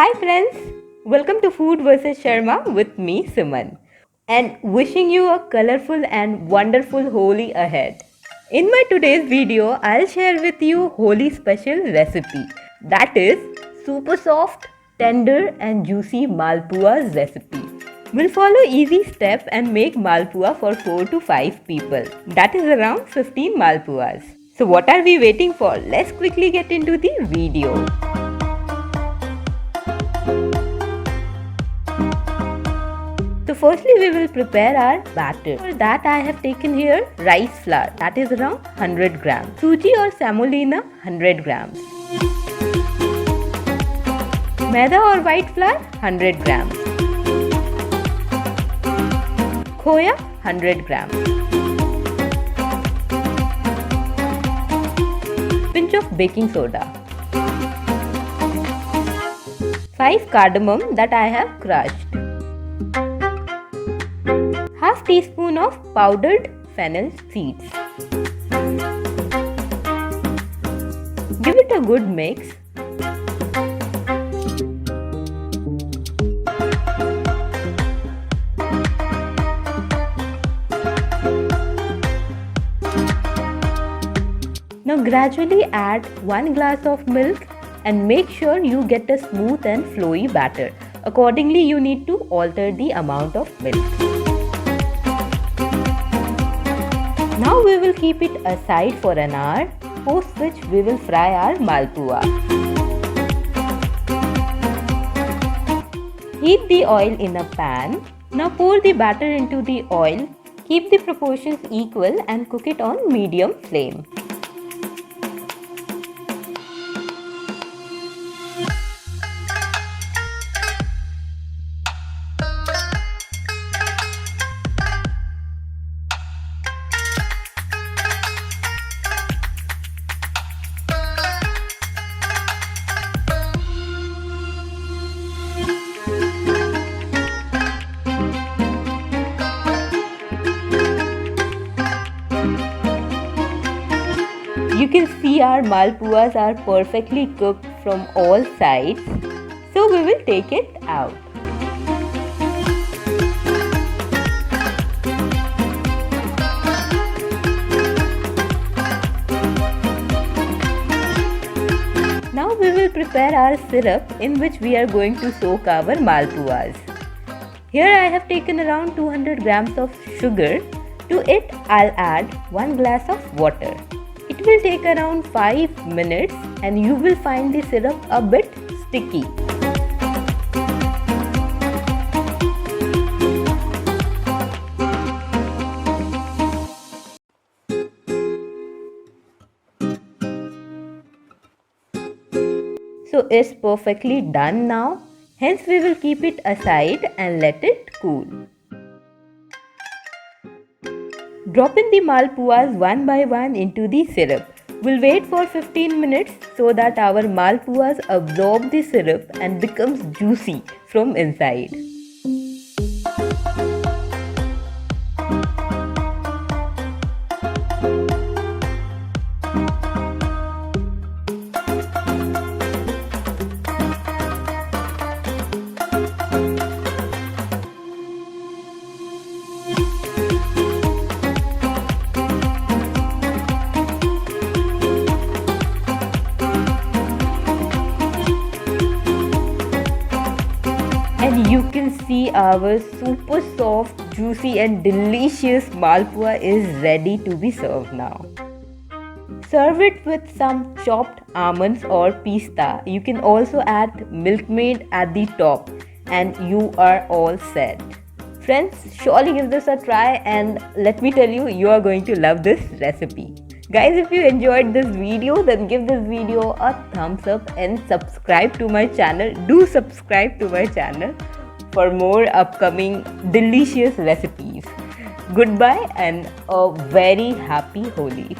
Hi friends, welcome to Food vs. Sharma with me Suman and wishing you a colorful and wonderful Holi ahead. In my today's video, I'll share with you Holi special recipe that is super soft, tender and juicy Malpua's recipe. We'll follow easy steps and make Malpua for 4 to 5 people. That is around 15 Malpuas. So what are we waiting for? Let's quickly get into the video. So firstly we will prepare our batter. For that I have taken here rice flour, that is around 100 grams. Suji or semolina 100 grams. Maida or white flour 100 grams. Khoya 100 grams. Pinch of baking soda. 5 cardamom that I have crushed. Half teaspoon of powdered fennel seeds. Give it a good mix. Now gradually add 1 glass of milk and make sure you get a smooth and flowy batter. Accordingly, you need to alter the amount of milk. Now we will keep it aside for an hour, post which we will fry our Malpua. Heat the oil in a pan. Now pour the batter into the oil. Keep the proportions equal and cook it on medium flame. You can see our Malpuas are perfectly cooked from all sides. So we will take it out. Now we will prepare our syrup in which we are going to soak our Malpuas. Here I have taken around 200 grams of sugar. To it I'll add 1 glass of water. It will take around 5 minutes and you will find the syrup a bit sticky. So it's perfectly done now. Hence we will keep it aside and let it cool. Drop in the Malpuas one by one into the syrup. We'll wait for 15 minutes so that our Malpuas absorb the syrup and becomes juicy from inside. And you can see our super soft, juicy and delicious Malpua is ready to be served now. Serve it with some chopped almonds or pista. You can also add milkmaid at the top and you are all set. Friends, surely give this a try and let me tell you, you are going to love this recipe. Guys, if you enjoyed this video, then give this video a thumbs up and subscribe to my channel. Do subscribe to my channel for more upcoming delicious recipes. Goodbye and a very happy Holi.